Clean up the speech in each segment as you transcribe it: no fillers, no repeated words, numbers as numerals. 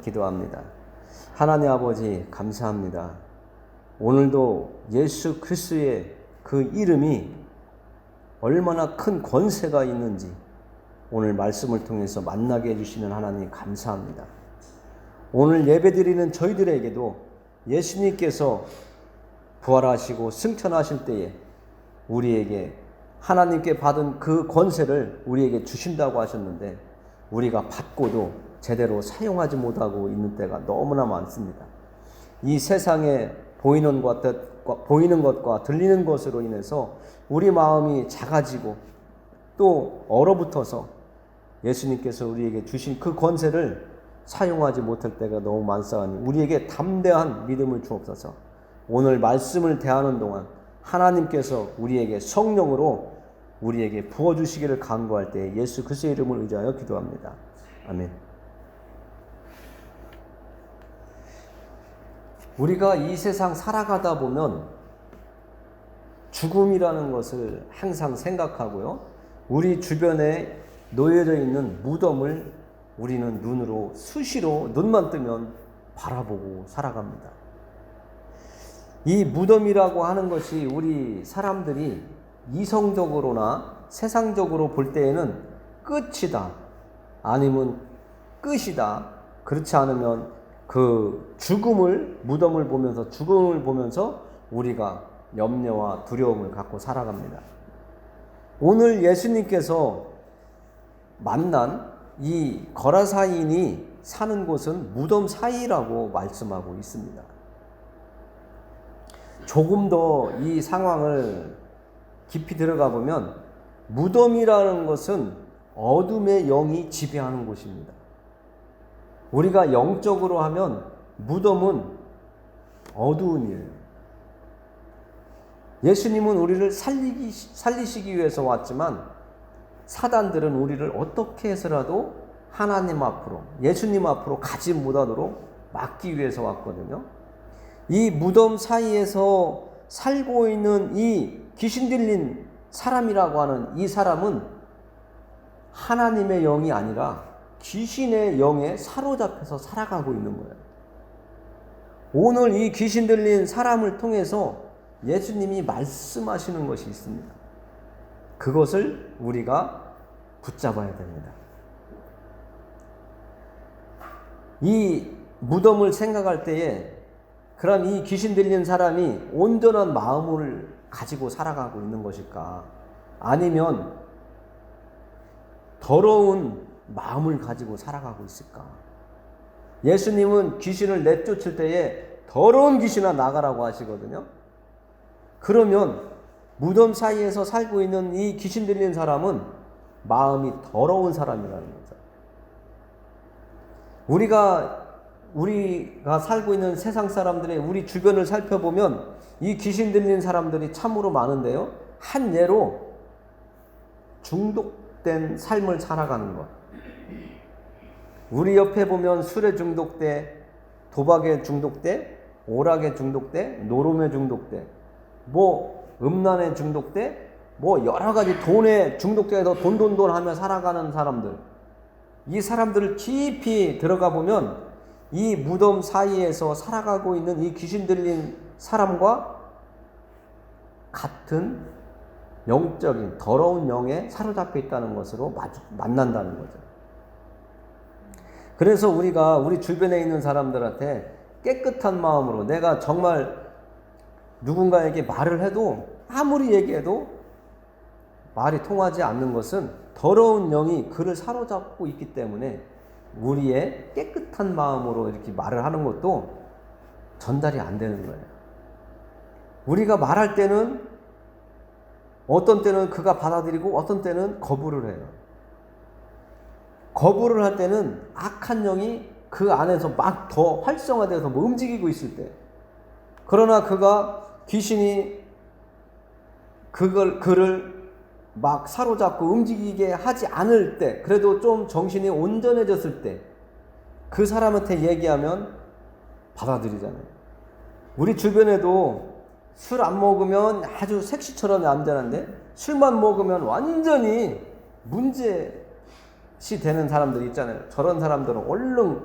기도합니다. 하나님 아버지 감사합니다. 오늘도 예수 그리스도의 그 이름이 얼마나 큰 권세가 있는지 오늘 말씀을 통해서 만나게 해주시는 하나님 감사합니다. 오늘 예배드리는 저희들에게도 예수님께서 부활하시고 승천하실 때에 우리에게 하나님께 받은 그 권세를 우리에게 주신다고 하셨는데 우리가 받고도 제대로 사용하지 못하고 있는 때가 너무나 많습니다. 이 세상에 보이는 것과 들리는 것으로 인해서 우리 마음이 작아지고 또 얼어붙어서 예수님께서 우리에게 주신 그 권세를 사용하지 못할 때가 너무 많사오니 우리에게 담대한 믿음을 주옵소서. 오늘 말씀을 대하는 동안 하나님께서 우리에게 성령으로 우리에게 부어주시기를 간구할 때 예수 그리스도의 이름을 의지하여 기도합니다. 아멘. 우리가 이 세상 살아가다 보면 죽음이라는 것을 항상 생각하고요. 우리 주변에 놓여져 있는 무덤을 우리는 눈으로 수시로 눈만 뜨면 바라보고 살아갑니다. 이 무덤이라고 하는 것이 우리 사람들이 이성적으로나 세상적으로 볼 때에는 끝이다, 아니면 끝이다, 그렇지 않으면 그 무덤을 보면서 우리가 염려와 두려움을 갖고 살아갑니다. 오늘 예수님께서 만난 이 거라사인이 사는 곳은 무덤 사이라고 말씀하고 있습니다. 조금 더 이 상황을 깊이 들어가 보면 무덤이라는 것은 어둠의 영이 지배하는 곳입니다. 우리가 영적으로 하면 무덤은 어두운 일. 예수님은 우리를 살리시기 위해서 왔지만 사단들은 우리를 어떻게 해서라도 하나님 앞으로, 예수님 앞으로 가지 못하도록 막기 위해서 왔거든요. 이 무덤 사이에서 살고 있는 이 귀신 들린 사람이라고 하는 이 사람은 하나님의 영이 아니라 귀신의 영에 사로잡혀서 살아가고 있는 거예요. 오늘 이 귀신 들린 사람을 통해서 예수님이 말씀하시는 것이 있습니다. 그것을 우리가 붙잡아야 됩니다. 이 무덤을 생각할 때에 그럼 이 귀신 들린 사람이 온전한 마음을 가지고 살아가고 있는 것일까? 아니면 더러운 마음을 가지고 살아가고 있을까? 예수님은 귀신을 내쫓을 때에 더러운 귀신아 나가라고 하시거든요. 그러면 무덤 사이에서 살고 있는 이 귀신 들린 사람은 마음이 더러운 사람이라는 거죠. 우리가 살고 있는 세상 사람들의 우리 주변을 살펴보면 이 귀신 들린 사람들이 참으로 많은데요. 한 예로 중독된 삶을 살아가는 것. 우리 옆에 보면 술에 중독돼, 도박에 중독돼, 오락에 중독돼, 노름에 중독돼, 음란에 중독돼, 여러 가지 돈에 중독돼서 돈 하며 살아가는 사람들. 이 사람들을 깊이 들어가 보면 이 무덤 사이에서 살아가고 있는 이 귀신 들린 사람과 같은 영적인 더러운 영에 사로잡혀 있다는 것으로 만난다는 거죠. 그래서 우리가 우리 주변에 있는 사람들한테 깨끗한 마음으로 내가 정말 누군가에게 말을 해도 아무리 얘기해도 말이 통하지 않는 것은 더러운 영이 그를 사로잡고 있기 때문에 우리의 깨끗한 마음으로 이렇게 말을 하는 것도 전달이 안 되는 거예요. 우리가 말할 때는 어떤 때는 그가 받아들이고 어떤 때는 거부를 해요. 거부를 할 때는 악한 영이 그 안에서 막 더 활성화되어서 움직이고 있을 때, 그러나 귀신이 그를 막 사로잡고 움직이게 하지 않을 때, 그래도 좀 정신이 온전해졌을 때 그 사람한테 얘기하면 받아들이잖아요. 우리 주변에도 술 안 먹으면 아주 색시처럼 얌전한데 술만 먹으면 완전히 문제시 되는 사람들이 있잖아요. 저런 사람들은 얼른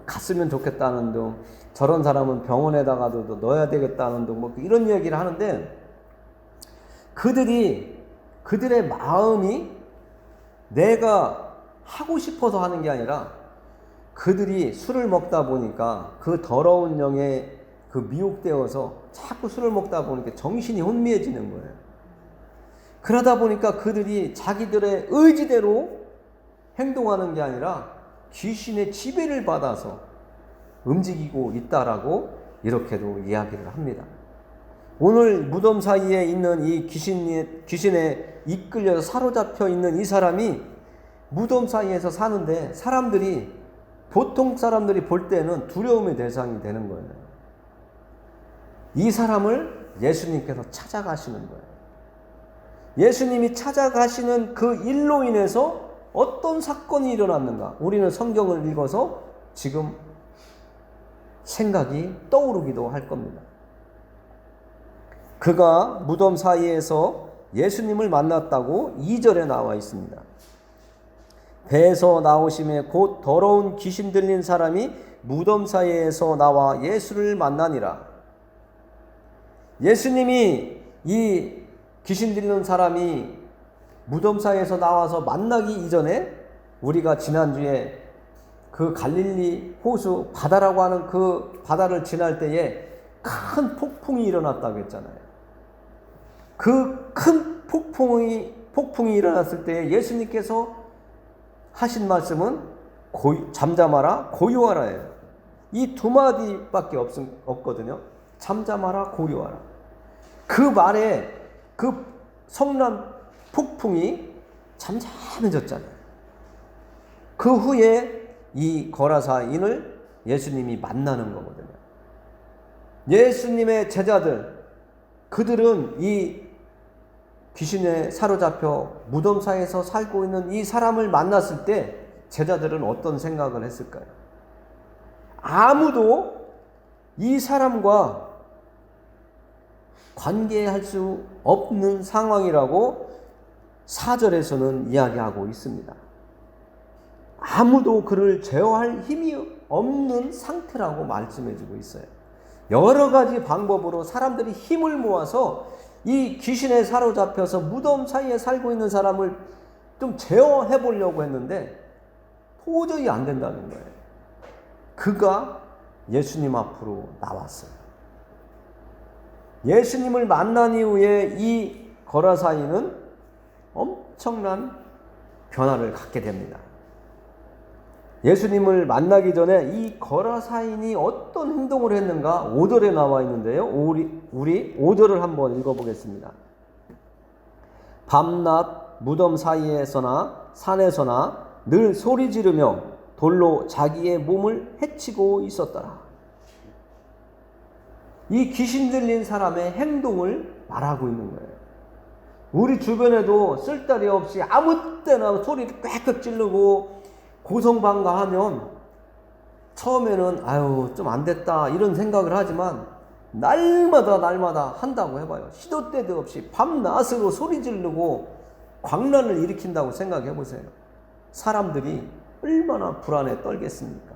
갔으면 좋겠다는 둥, 저런 사람은 병원에다가도 넣어야 되겠다는 둥, 뭐 이런 얘기를 하는데, 그들의 마음이 내가 하고 싶어서 하는 게 아니라 그들이 술을 먹다 보니까 그 더러운 영에 그 미혹되어서 자꾸 술을 먹다 보니까 정신이 혼미해지는 거예요. 그러다 보니까 그들이 자기들의 의지대로 행동하는 게 아니라 귀신의 지배를 받아서 움직이고 있다라고 이렇게도 이야기를 합니다. 오늘 무덤 사이에 있는 이 귀신에 이끌려서 사로잡혀 있는 이 사람이 무덤 사이에서 사는데, 보통 사람들이 볼 때는 두려움의 대상이 되는 거예요. 이 사람을 예수님께서 찾아가시는 거예요. 예수님이 찾아가시는 그 일로 인해서 어떤 사건이 일어났는가? 우리는 성경을 읽어서 지금 생각이 떠오르기도 할 겁니다. 그가 무덤 사이에서 예수님을 만났다고 2절에 나와 있습니다. 배에서 나오심에 곧 더러운 귀신 들린 사람이 무덤 사이에서 나와 예수를 만나니라. 예수님이 이 귀신 들린 사람이 무덤 사이에서 나와서 만나기 이전에, 우리가 지난주에 그 갈릴리 호수 바다라고 하는 그 바다를 지날 때에 큰 폭풍이 일어났다고 했잖아요. 그 큰 폭풍이 일어났을 때 예수님께서 하신 말씀은 잠잠하라, 고요하라예요. 이 두 마디밖에 없거든요. 잠잠하라, 고요하라. 그 말에 그 성난 폭풍이 잠잠해졌잖아요. 그 후에 이 거라사인을 예수님이 만나는 거거든요. 예수님의 제자들, 그들은 이 귀신에 사로잡혀 무덤 사이에서 살고 있는 이 사람을 만났을 때 제자들은 어떤 생각을 했을까요? 아무도 이 사람과 관계할 수 없는 상황이라고 4절에서는 이야기하고 있습니다. 아무도 그를 제어할 힘이 없는 상태라고 말씀해주고 있어요. 여러 가지 방법으로 사람들이 힘을 모아서 이 귀신에 사로잡혀서 무덤 사이에 살고 있는 사람을 좀 제어해 보려고 했는데 도저히 안 된다는 거예요. 그가 예수님 앞으로 나왔어요. 예수님을 만난 이후에 이 거라사인은 엄청난 변화를 갖게 됩니다. 예수님을 만나기 전에 이 거라사인이 어떤 행동을 했는가 5절에 나와 있는데요. 우리 5절을 한번 읽어보겠습니다. 밤낮 무덤 사이에서나 산에서나 늘 소리 지르며 돌로 자기의 몸을 해치고 있었더라. 이 귀신 들린 사람의 행동을 말하고 있는 거예요. 우리 주변에도 쓸데리 없이 아무 때나 소리를 꽥꽥 지르고 고성방가하면 처음에는 좀 안 됐다 이런 생각을 하지만 날마다 한다고 해봐요. 시도 때도 없이 밤낮으로 소리 지르고 광란을 일으킨다고 생각해 보세요. 사람들이 얼마나 불안에 떨겠습니까?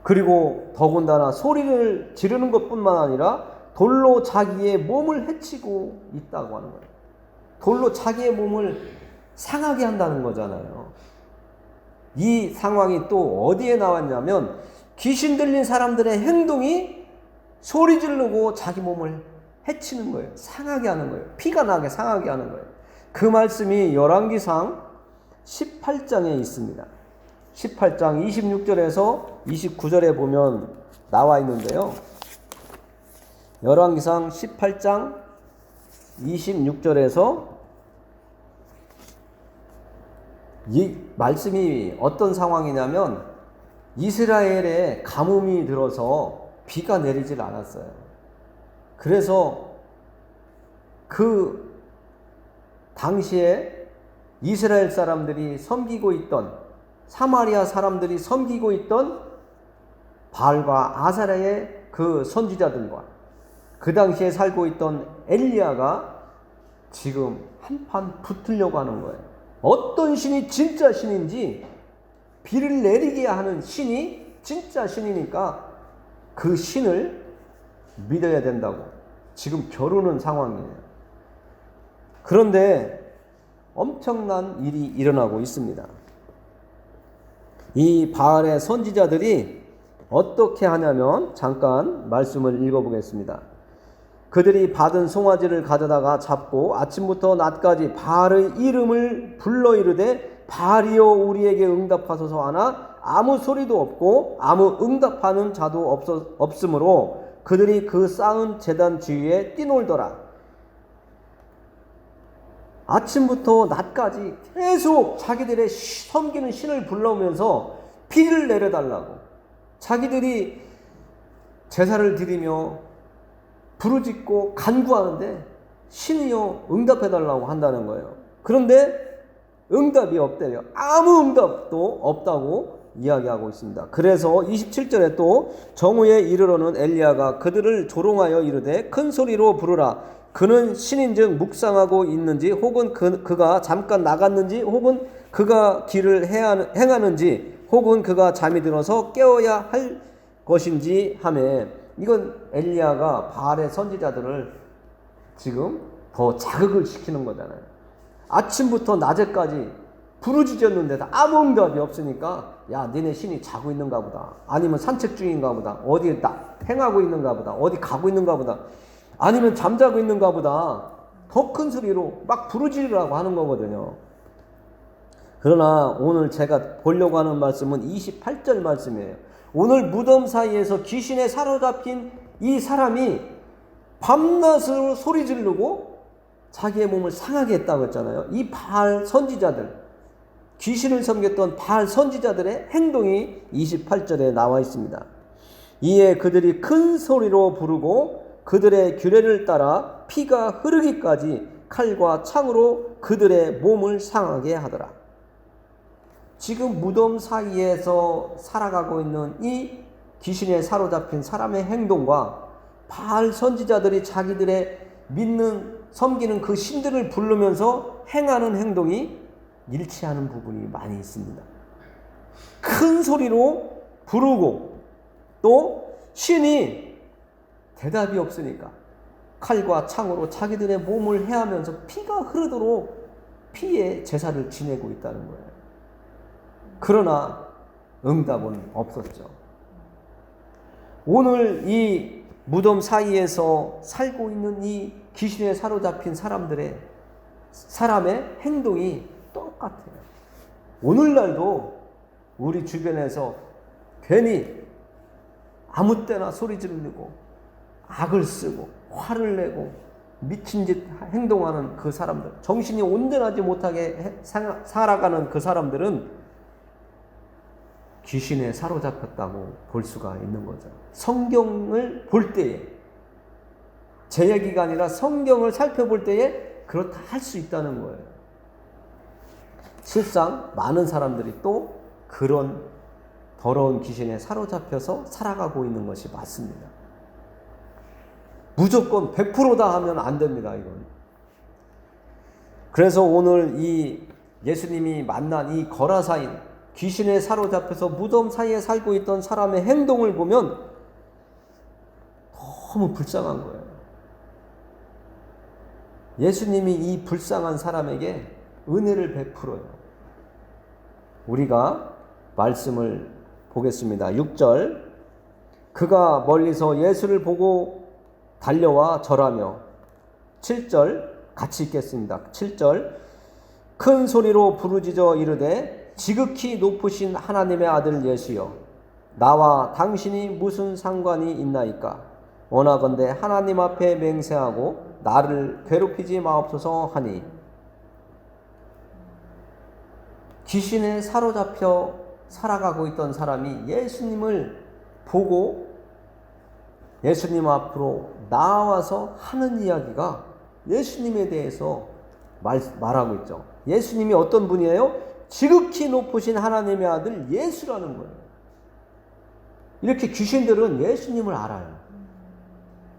그리고 더군다나 소리를 지르는 것뿐만 아니라 돌로 자기의 몸을 해치고 있다고 하는 거예요. 돌로 자기의 몸을 상하게 한다는 거잖아요. 이 상황이 또 어디에 나왔냐면 귀신 들린 사람들의 행동이 소리 지르고 자기 몸을 해치는 거예요. 상하게 하는 거예요. 피가 나게 상하게 하는 거예요. 그 말씀이 열왕기상 18장에 있습니다. 18장 26절에서 29절에 보면 나와 있는데요. 열왕기상 18장 26절에서 이 말씀이 어떤 상황이냐면 이스라엘에 가뭄이 들어서 비가 내리질 않았어요. 그래서 그 당시에 이스라엘 사람들이 섬기고 있던, 사마리아 사람들이 섬기고 있던 바알과 아사라의 그 선지자들과 그 당시에 살고 있던 엘리야가 지금 한판 붙으려고 하는 거예요. 어떤 신이 진짜 신인지 비를 내리게 하는 신이 진짜 신이니까 그 신을 믿어야 된다고. 지금 겨루는 상황이에요. 그런데 엄청난 일이 일어나고 있습니다. 이 바알의 선지자들이 어떻게 하냐면 잠깐 말씀을 읽어보겠습니다. 그들이 받은 송아지를 가져다가 잡고 아침부터 낮까지 바알의 이름을 불러 이르되 바알이여 우리에게 응답하소서 하나 아무 소리도 없고 아무 응답하는 자도 없으므로 그들이 그 쌓은 제단 주위에 뛰놀더라. 아침부터 낮까지 계속 자기들의 섬기는 신을 불러오면서 비를 내려달라고, 자기들이 제사를 드리며 부르짖고 간구하는데 신이여 응답해달라고 한다는 거예요. 그런데 응답이 없대요. 아무 응답도 없다고 이야기하고 있습니다. 그래서 27절에 또 정오에 이르러는 엘리야가 그들을 조롱하여 이르되 큰 소리로 부르라. 그는 신인즉 묵상하고 있는지 혹은 그가 잠깐 나갔는지 혹은 그가 길을 행하는지 혹은 그가 잠이 들어서 깨어야 할 것인지 하매, 이건 엘리야가 바알의 선지자들을 지금 더 자극을 시키는 거잖아요. 아침부터 낮에까지 부르짖었는데도 아무 응답이 없으니까 야, 니네 신이 자고 있는가 보다, 아니면 산책 중인가 보다, 어디 행하고 있는가 보다, 어디 가고 있는가 보다, 아니면 잠자고 있는가 보다, 더 큰 소리로 막 부르짖으라고 하는 거거든요. 그러나 오늘 제가 보려고 하는 말씀은 28절 말씀이에요. 오늘 무덤 사이에서 귀신에 사로잡힌 이 사람이 밤낮으로 소리 지르고 자기의 몸을 상하게 했다고 했잖아요. 이 바알 선지자들, 귀신을 섬겼던 바알 선지자들의 행동이 28절에 나와 있습니다. 이에 그들이 큰 소리로 부르고 그들의 규례를 따라 피가 흐르기까지 칼과 창으로 그들의 몸을 상하게 하더라. 지금 무덤 사이에서 살아가고 있는 이 귀신에 사로잡힌 사람의 행동과 바알 선지자들이 자기들의 믿는 섬기는 그 신들을 부르면서 행하는 행동이 일치하는 부분이 많이 있습니다. 큰 소리로 부르고 또 신이 대답이 없으니까 칼과 창으로 자기들의 몸을 해하면서 피가 흐르도록 피의 제사를 지내고 있다는 거예요. 그러나 응답은 없었죠. 오늘 이 무덤 사이에서 살고 있는 이 귀신에 사로잡힌 사람의 행동이 똑같아요. 오늘날도 우리 주변에서 괜히 아무 때나 소리 지르고 악을 쓰고 화를 내고 미친 짓 행동하는 그 사람들, 정신이 온전하지 못하게 살아가는 그 사람들은 귀신에 사로잡혔다고 볼 수가 있는 거죠. 성경을 볼 때에, 제 얘기가 아니라 성경을 살펴볼 때에 그렇다 할 수 있다는 거예요. 실상 많은 사람들이 또 그런 더러운 귀신에 사로잡혀서 살아가고 있는 것이 맞습니다. 무조건 100%다 하면 안 됩니다, 이건. 그래서 오늘 이 예수님이 만난 이 거라사인, 귀신에 사로잡혀서 무덤 사이에 살고 있던 사람의 행동을 보면 너무 불쌍한 거예요. 예수님이 이 불쌍한 사람에게 은혜를 베풀어요. 우리가 말씀을 보겠습니다. 6절, 그가 멀리서 예수를 보고 달려와 절하며, 7절 같이 읽겠습니다. 7절, 큰 소리로 부르짖어 이르되 지극히 높으신 하나님의 아들 예수여, 나와 당신이 무슨 상관이 있나이까? 원하건대 하나님 앞에 맹세하고 나를 괴롭히지 마옵소서 하니. 귀신에 사로잡혀 살아가고 있던 사람이 예수님을 보고 예수님 앞으로 나와서 하는 이야기가 예수님에 대해서 말하고 있죠. 예수님이 어떤 분이에요? 지극히 높으신 하나님의 아들 예수라는 거예요. 이렇게 귀신들은 예수님을 알아요.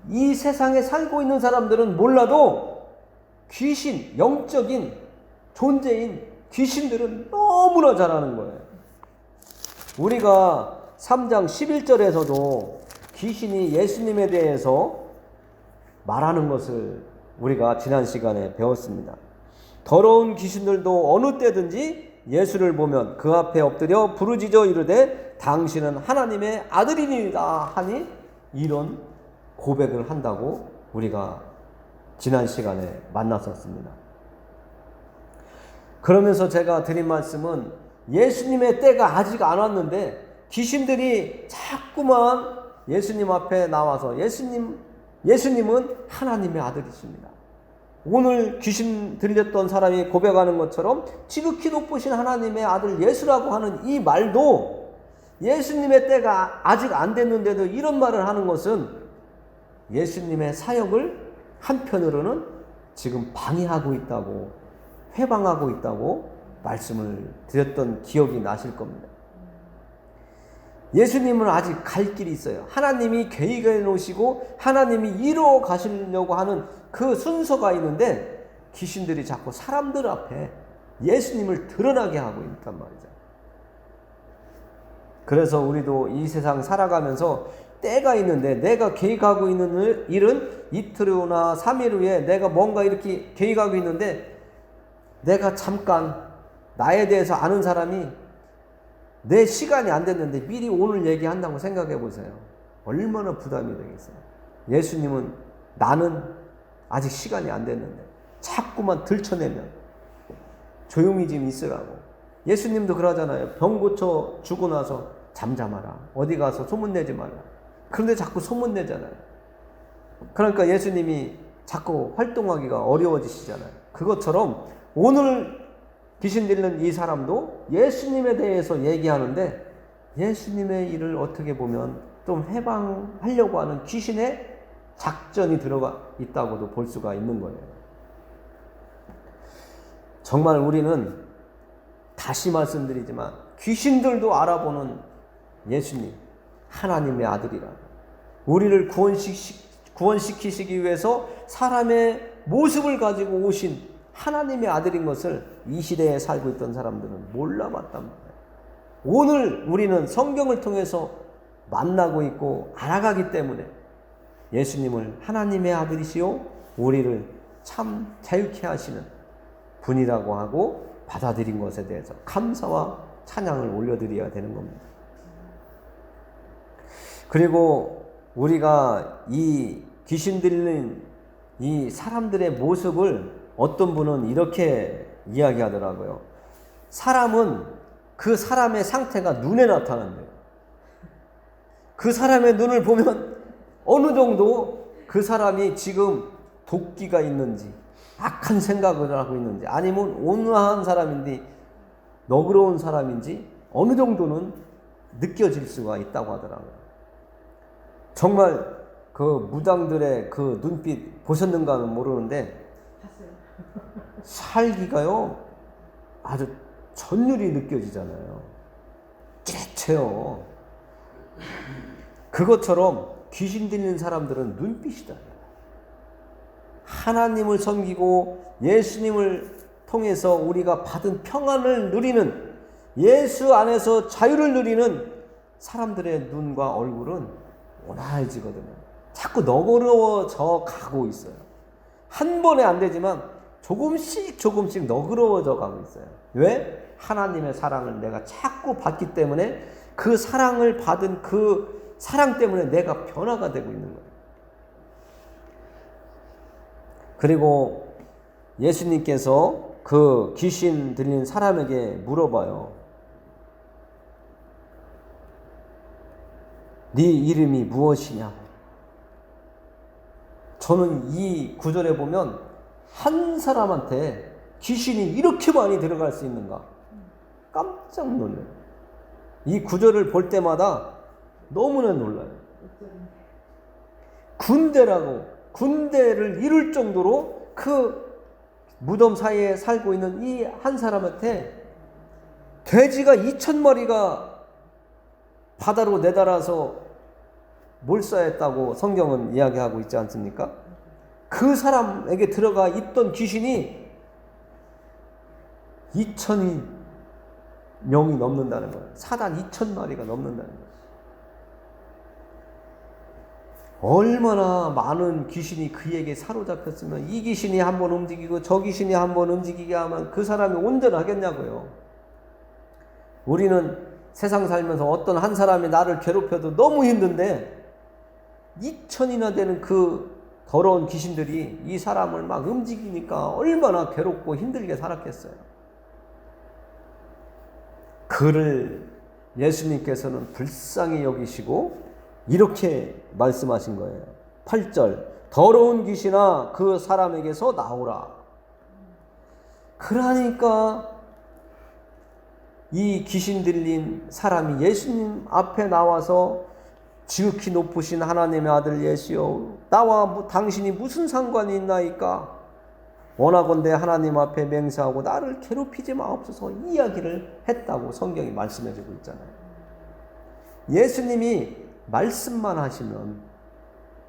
이 세상에 살고 있는 사람들은 몰라도 귀신, 영적인 존재인 귀신들은 너무나 잘 아는 거예요. 우리가 3장 11절에서도 귀신이 예수님에 대해서 말하는 것을 우리가 지난 시간에 배웠습니다. 더러운 귀신들도 어느 때든지 예수를 보면 그 앞에 엎드려 부르짖어 이르되 당신은 하나님의 아들이니이다 하니 이런 고백을 한다고 우리가 지난 시간에 만났었습니다. 그러면서 제가 드린 말씀은 예수님의 때가 아직 안 왔는데 귀신들이 자꾸만 예수님 앞에 나와서 예수님은 하나님의 아들이십니다. 오늘 귀신 들렸던 사람이 고백하는 것처럼 지극히 높으신 하나님의 아들 예수라고 하는 이 말도 예수님의 때가 아직 안 됐는데도 이런 말을 하는 것은 예수님의 사역을 한편으로는 지금 방해하고 있다고, 회방하고 있다고 말씀을 드렸던 기억이 나실 겁니다. 예수님은 아직 갈 길이 있어요. 하나님이 계획해 놓으시고 하나님이 이루어 가시려고 하는 그 순서가 있는데 귀신들이 자꾸 사람들 앞에 예수님을 드러나게 하고 있단 말이죠. 그래서 우리도 이 세상 살아가면서 때가 있는데 내가 계획하고 있는 일은 이틀 후나 3일 후에 내가 뭔가 이렇게 계획하고 있는데 내가 잠깐 나에 대해서 아는 사람이 내 시간이 안 됐는데 미리 오늘 얘기한다고 생각해 보세요. 얼마나 부담이 되겠어요. 예수님은 나는 아직 시간이 안 됐는데 자꾸만 들춰내면 조용히 좀 있으라고. 예수님도 그러잖아요. 병 고쳐 주고 나서 잠잠하라. 어디 가서 소문내지 말라. 그런데 자꾸 소문내잖아요. 그러니까 예수님이 자꾸 활동하기가 어려워지시잖아요. 그것처럼 오늘 귀신 들리는 이 사람도 예수님에 대해서 얘기하는데 예수님의 일을 어떻게 보면 좀 해방하려고 하는 귀신의 작전이 들어가 있다고도 볼 수가 있는 거예요. 정말 우리는 다시 말씀드리지만 귀신들도 알아보는 예수님, 하나님의 아들이라고. 우리를 구원시키시기 위해서 사람의 모습을 가지고 오신 하나님의 아들인 것을 이 시대에 살고 있던 사람들은 몰라봤단 말이에요. 오늘 우리는 성경을 통해서 만나고 있고 알아가기 때문에 예수님을 하나님의 아들이시요 우리를 참 자유케 하시는 분이라고 하고 받아들인 것에 대해서 감사와 찬양을 올려드려야 되는 겁니다. 그리고 우리가 이 귀신 들린 이 사람들의 모습을 어떤 분은 이렇게 이야기하더라고요. 사람은 그 사람의 상태가 눈에 나타난대요. 그 사람의 눈을 보면 어느 정도 그 사람이 지금 도끼가 있는지 악한 생각을 하고 있는지 아니면 온화한 사람인지 너그러운 사람인지 어느 정도는 느껴질 수가 있다고 하더라고요. 정말 그 무당들의 그 눈빛 보셨는가는 모르는데 살기가요 아주 전율이 느껴지잖아요. 찌릿해요. 그것처럼 귀신 들린 사람들은 눈빛이다. 하나님을 섬기고 예수님을 통해서 우리가 받은 평안을 누리는, 예수 안에서 자유를 누리는 사람들의 눈과 얼굴은 온화해지거든요. 자꾸 너그러워져 가고 있어요. 한 번에 안 되지만 조금씩 너그러워져 가고 있어요. 왜? 하나님의 사랑을 내가 자꾸 받기 때문에 그 사랑을 받은 그 사랑 때문에 내가 변화가 되고 있는 거예요. 그리고 예수님께서 그 귀신 들린 사람에게 물어봐요. 네 이름이 무엇이냐고. 저는 이 구절에 보면 한 사람한테 귀신이 이렇게 많이 들어갈 수 있는가 깜짝 놀라요. 이 구절을 볼 때마다 너무나 놀라요. 군대를 이룰 정도로 그 무덤 사이에 살고 있는 이 한 사람한테 돼지가 2,000마리가 바다로 내달아서 몰사했다고 성경은 이야기하고 있지 않습니까? 그 사람에게 들어가 있던 귀신이 2,000이 명이 넘는다는 거예요. 사단 2,000마리가 넘는다는 거예요. 얼마나 많은 귀신이 그에게 사로잡혔으면 이 귀신이 한번 움직이고 저 귀신이 한번 움직이게 하면 그 사람이 온전하겠냐고요. 우리는 세상 살면서 어떤 한 사람이 나를 괴롭혀도 너무 힘든데 2,000이나 되는 그 더러운 귀신들이 이 사람을 막 움직이니까 얼마나 괴롭고 힘들게 살았겠어요. 그를 예수님께서는 불쌍히 여기시고 이렇게 말씀하신 거예요. 8절 더러운 귀신아 그 사람에게서 나오라. 그러니까 이 귀신 들린 사람이 예수님 앞에 나와서 지극히 높으신 하나님의 아들 예수여 나와 당신이 무슨 상관이 있나이까 원하건대 하나님 앞에 맹세하고 나를 괴롭히지 마옵소서 이야기를 했다고 성경이 말씀해주고 있잖아요. 예수님이 말씀만 하시면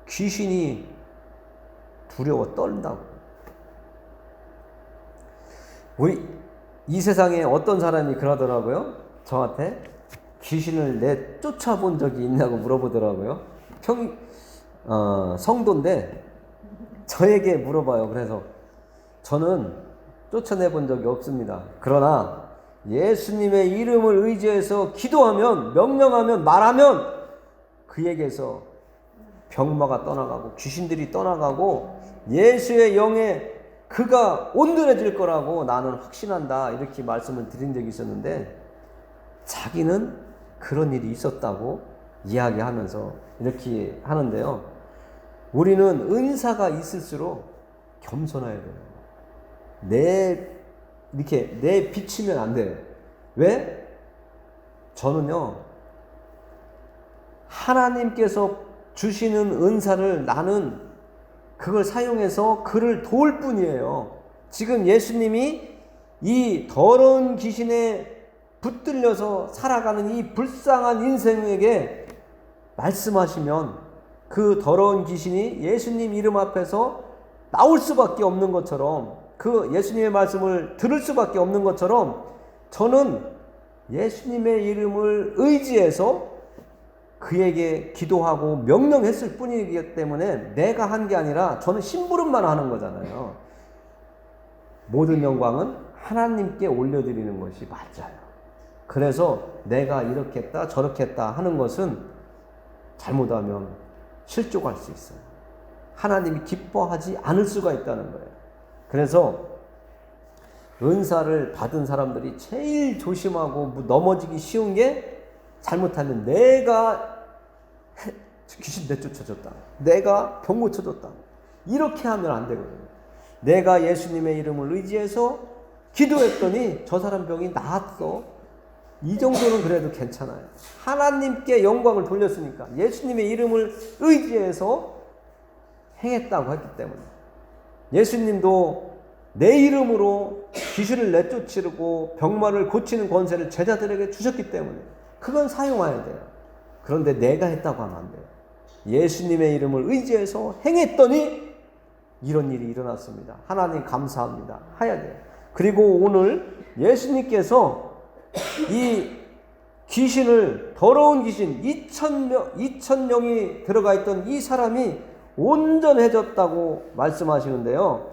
귀신이 두려워 떨다고. 우리 이 세상에 어떤 사람이 그러더라고요. 저한테 귀신을 내 쫓아본 적이 있냐고 물어보더라고요. 성도인데 저에게 물어봐요. 그래서 저는 쫓아내본 적이 없습니다. 그러나 예수님의 이름을 의지해서 기도하면 명령하면 말하면 그에게서 병마가 떠나가고 귀신들이 떠나가고 예수의 영에 그가 온전해질 거라고 나는 확신한다 이렇게 말씀을 드린 적이 있었는데 자기는 그런 일이 있었다고 이야기하면서 이렇게 하는데요. 우리는 은사가 있을수록 겸손해야 돼요. 내 비치면 안 돼요. 왜? 저는요 하나님께서 주시는 은사를 나는 그걸 사용해서 그를 도울 뿐이에요. 지금 예수님이 이 더러운 귀신에 붙들려서 살아가는 이 불쌍한 인생에게 말씀하시면 그 더러운 귀신이 예수님 이름 앞에서 나올 수밖에 없는 것처럼 그 예수님의 말씀을 들을 수밖에 없는 것처럼 저는 예수님의 이름을 의지해서 그에게 기도하고 명령했을 뿐이기 때문에 내가 한 게 아니라 저는 심부름만 하는 거잖아요. 모든 영광은 하나님께 올려드리는 것이 맞아요. 그래서 내가 이렇게 했다 저렇게 했다 하는 것은 잘못하면 실족할 수 있어요. 하나님이 기뻐하지 않을 수가 있다는 거예요. 그래서 은사를 받은 사람들이 제일 조심하고 넘어지기 쉬운 게 잘못하면 내가 귀신 내쫓아줬다. 내가 병 고쳐줬다. 이렇게 하면 안 되거든요. 내가 예수님의 이름을 의지해서 기도했더니 저 사람 병이 나았어. 이 정도는 그래도 괜찮아요. 하나님께 영광을 돌렸으니까 예수님의 이름을 의지해서 행했다고 했기 때문에 예수님도 내 이름으로 귀신을 내쫓으고 병마를 고치는 권세를 제자들에게 주셨기 때문에 그건 사용해야 돼요. 그런데 내가 했다고 하면 안 돼요. 예수님의 이름을 의지해서 행했더니 이런 일이 일어났습니다. 하나님 감사합니다. 해야 돼요. 그리고 오늘 예수님께서 이 귀신을 더러운 귀신 2,000명이 들어가 있던 이 사람이 온전해졌다고 말씀하시는데요.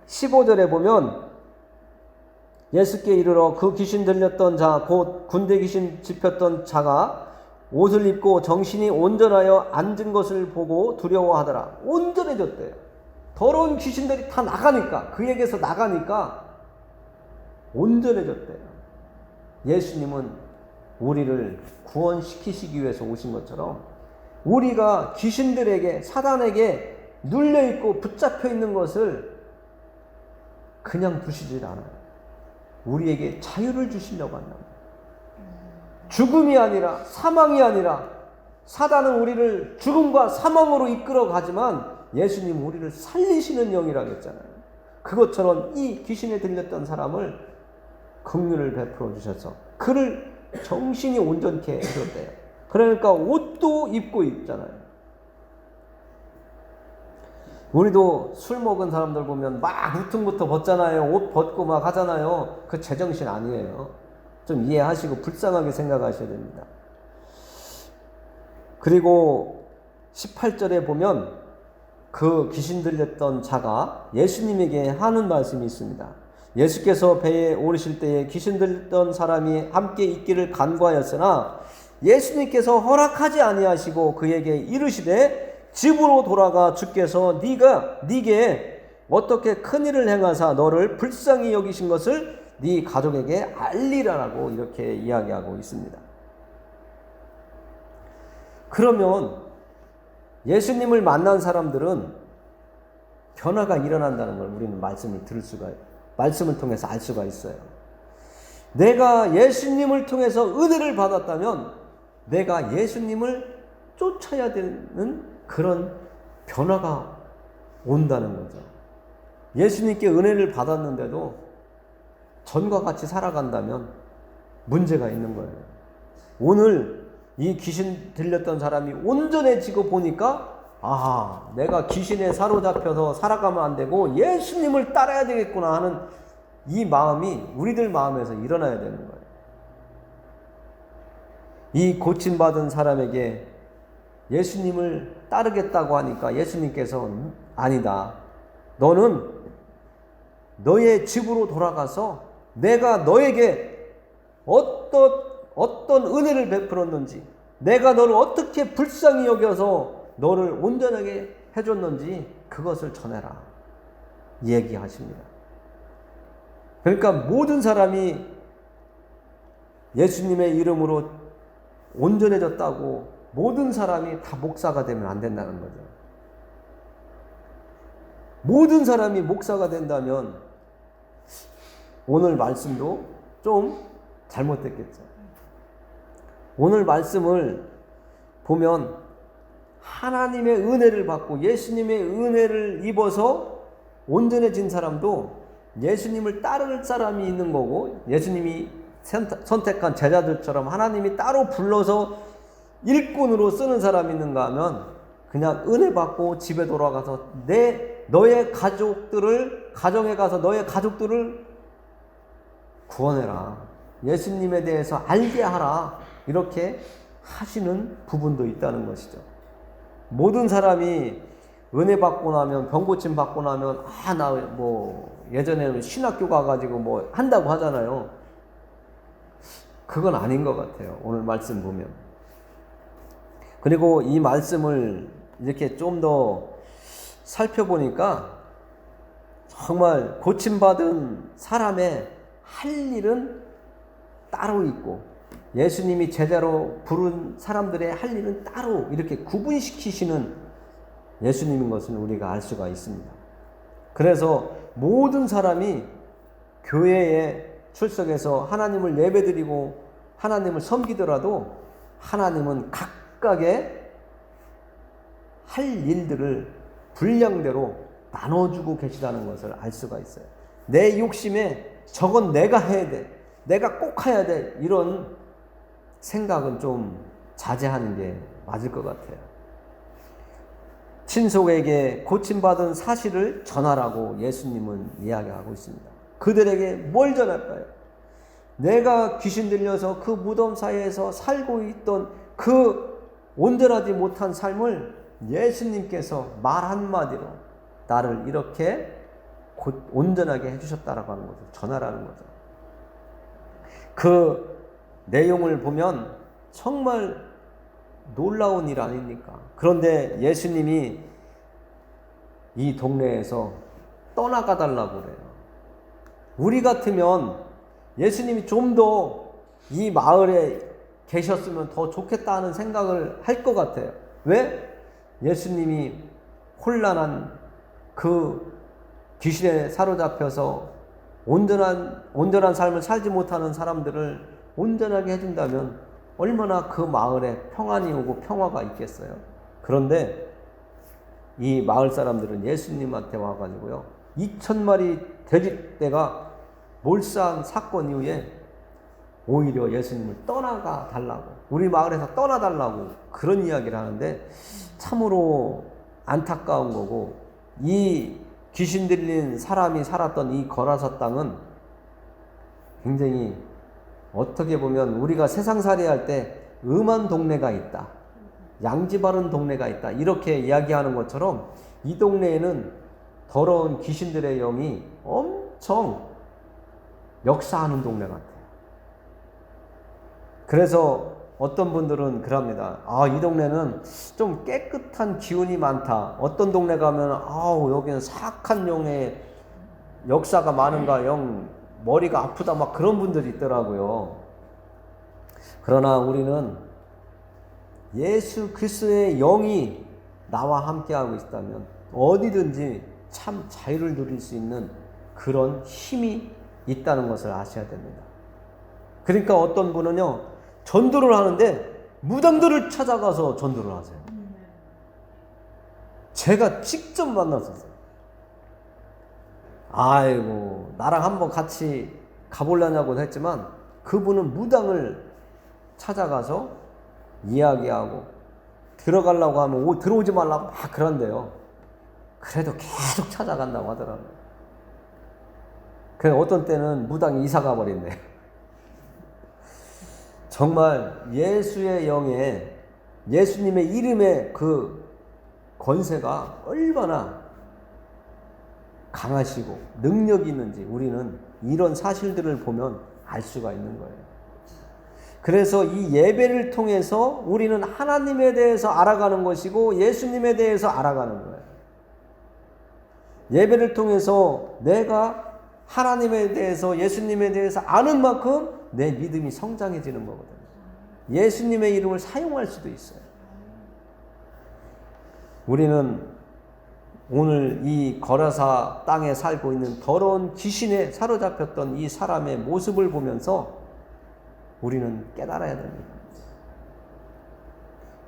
15절에 보면 예수께 이르러 그 귀신 들렸던 자 곧 군대 귀신 짚혔던 자가 옷을 입고 정신이 온전하여 앉은 것을 보고 두려워하더라. 온전해졌대요. 더러운 귀신들이 다 나가니까 그에게서 나가니까 온전해졌대요. 예수님은 우리를 구원시키시기 위해서 오신 것처럼 우리가 귀신들에게 사단에게 눌려있고 붙잡혀 있는 것을 그냥 두시질 않아요. 우리에게 자유를 주시려고 한다. 죽음이 아니라 사망이 아니라 사단은 우리를 죽음과 사망으로 이끌어 가지만 예수님은 우리를 살리시는 영이라고 했잖아요. 그것처럼 이 귀신에 들렸던 사람을 긍휼을 베풀어 주셔서 그를 정신이 온전케 해줬대요. 그러니까 옷도 입고 있잖아요. 우리도 술 먹은 사람들 보면 막 우퉁부터 벗잖아요. 옷 벗고 막 하잖아요. 그 제정신 아니에요. 좀 이해하시고 불쌍하게 생각하셔야 됩니다. 그리고 18절에 보면 그 귀신 들렸던 자가 예수님에게 하는 말씀이 있습니다. 예수께서 배에 오르실 때에 귀신 들렸던 사람이 함께 있기를 간구하였으나 예수님께서 허락하지 아니하시고 그에게 이르시되 집으로 돌아가 주께서 네게 어떻게 큰 일을 행하사 너를 불쌍히 여기신 것을 네 가족에게 알리라라고 이렇게 이야기하고 있습니다. 그러면 예수님을 만난 사람들은 변화가 일어난다는 걸 우리는 말씀을 통해서 알 수가 있어요. 내가 예수님을 통해서 은혜를 받았다면 내가 예수님을 쫓아야 되는 그런 변화가 온다는 거죠. 예수님께 은혜를 받았는데도 전과 같이 살아간다면 문제가 있는 거예요. 오늘 이 귀신 들렸던 사람이 온전해지고 보니까 내가 귀신에 사로잡혀서 살아가면 안 되고 예수님을 따라야 되겠구나 하는 이 마음이 우리들 마음에서 일어나야 되는 거예요. 이 고침받은 사람에게 예수님을 따르겠다고 하니까 예수님께서 아니다. 너는 너의 집으로 돌아가서 내가 너에게 어떤 은혜를 베풀었는지, 내가 너를 어떻게 불쌍히 여겨서 너를 온전하게 해줬는지 그것을 전해라. 얘기하십니다. 그러니까 모든 사람이 예수님의 이름으로 온전해졌다고 모든 사람이 다 목사가 되면 안 된다는 거죠. 모든 사람이 목사가 된다면 오늘 말씀도 좀 잘못됐겠죠. 오늘 말씀을 보면 하나님의 은혜를 받고 예수님의 은혜를 입어서 온전해진 사람도 예수님을 따를 사람이 있는 거고, 예수님이 선택한 제자들처럼 하나님이 따로 불러서 일꾼으로 쓰는 사람이 있는가 하면 그냥 은혜 받고 집에 돌아가서 너의 가정에 가서 너의 가족들을 구원해라. 예수님에 대해서 알게 하라. 이렇게 하시는 부분도 있다는 것이죠. 모든 사람이 은혜 받고 나면, 병고침 받고 나면, 예전에는 신학교 가가지고 한다고 하잖아요. 그건 아닌 것 같아요. 오늘 말씀 보면. 그리고 이 말씀을 이렇게 좀 더 살펴보니까 정말 고침받은 사람의 할 일은 따로 있고 예수님이 제자로 부른 사람들의 할 일은 따로 이렇게 구분시키시는 예수님인 것을 우리가 알 수가 있습니다. 그래서 모든 사람이 교회에 출석해서 하나님을 예배드리고 하나님을 섬기더라도 하나님은 각각의 할 일들을 분량대로 나눠주고 계시다는 것을 알 수가 있어요. 내 욕심에 저건 내가 해야 돼, 내가 꼭 해야 돼, 이런 생각은 좀 자제하는 게 맞을 것 같아요. 친속에게 고침받은 사실을 전하라고 예수님은 이야기하고 있습니다. 그들에게 뭘 전할까요? 내가 귀신 들려서 그 무덤 사이에서 살고 있던 그 온전하지 못한 삶을 예수님께서 말 한마디로 나를 이렇게 온전하게 해주셨다라고 하는 것을 전하라는 거죠. 그 내용을 보면 정말 놀라운 일 아닙니까? 그런데 예수님이 이 동네에서 떠나가 달라고 그래요. 우리 같으면 예수님이 좀 더 이 마을에 계셨으면 더 좋겠다 하는 생각을 할 것 같아요. 왜? 예수님이 혼란한 그 귀신에 사로잡혀서 온전한 삶을 살지 못하는 사람들을 온전하게 해준다면 얼마나 그 마을에 평안이 오고 평화가 있겠어요. 그런데 이 마을 사람들은 예수님한테 와가지고요, 2,000마리 돼지떼가 몰수한 사건 이후에 오히려 예수님을 떠나가 달라고, 우리 마을에서 떠나달라고 그런 이야기를 하는데 참으로 안타까운 거고, 이 귀신 들린 사람이 살았던 이 거라사 땅은 굉장히 어떻게 보면 우리가 세상살이 할 때 음한 동네가 있다, 양지 바른 동네가 있다, 이렇게 이야기하는 것처럼 이 동네에는 더러운 귀신들의 영이 엄청 역사하는 동네 같아요. 그래서 어떤 분들은 그럽니다. 이 동네는 좀 깨끗한 기운이 많다. 어떤 동네 가면 여기는 사악한 영의 역사가 많은가, 영 머리가 아프다, 막 그런 분들이 있더라고요. 그러나 우리는 예수 그리스도의 영이 나와 함께하고 있다면 어디든지 참 자유를 누릴 수 있는 그런 힘이 있다는 것을 아셔야 됩니다. 그러니까 어떤 분은요, 전도를 하는데 무당들을 찾아가서 전도를 하세요. 제가 직접 만났었어요. 아이고, 나랑 한번 같이 가보려냐고 했지만 그분은 무당을 찾아가서 이야기하고 들어가려고 하면 들어오지 말라고 막 그런데요. 그래도 계속 찾아간다고 하더라고요. 그래서 어떤 때는 무당이 이사 가버린대요. 정말 예수의 영에, 예수님의 이름의 그 권세가 얼마나 강하시고 능력이 있는지 우리는 이런 사실들을 보면 알 수가 있는 거예요. 그래서 이 예배를 통해서 우리는 하나님에 대해서 알아가는 것이고 예수님에 대해서 알아가는 거예요. 예배를 통해서 내가 하나님에 대해서, 예수님에 대해서 아는 만큼 내 믿음이 성장해지는 거거든요. 예수님의 이름을 사용할 수도 있어요. 우리는 오늘 이 거라사 땅에 살고 있는 더러운 귀신에 사로잡혔던 이 사람의 모습을 보면서 우리는 깨달아야 됩니다.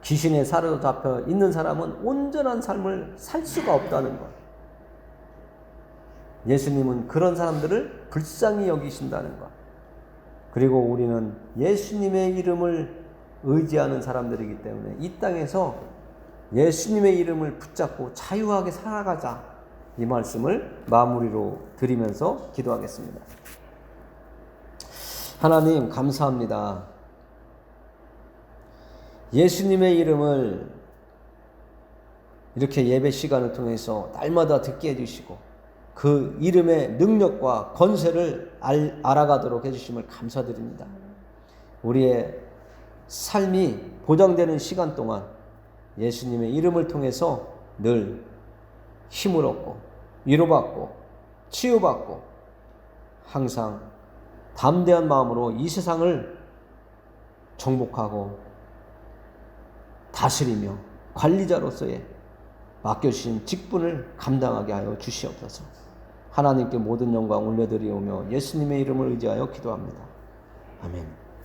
귀신에 사로잡혀 있는 사람은 온전한 삶을 살 수가 없다는 것. 예수님은 그런 사람들을 불쌍히 여기신다는 것. 그리고 우리는 예수님의 이름을 의지하는 사람들이기 때문에 이 땅에서 예수님의 이름을 붙잡고 자유하게 살아가자, 이 말씀을 마무리로 드리면서 기도하겠습니다. 하나님 감사합니다. 예수님의 이름을 이렇게 예배 시간을 통해서 날마다 듣게 해주시고 그 이름의 능력과 권세를 알아가도록 해주심을 감사드립니다. 우리의 삶이 보장되는 시간 동안 예수님의 이름을 통해서 늘 힘을 얻고 위로받고 치유받고 항상 담대한 마음으로 이 세상을 정복하고 다스리며 관리자로서의 맡겨주신 직분을 감당하게 하여 주시옵소서. 하나님께 모든 영광 올려드리오며 예수님의 이름을 의지하여 기도합니다. 아멘.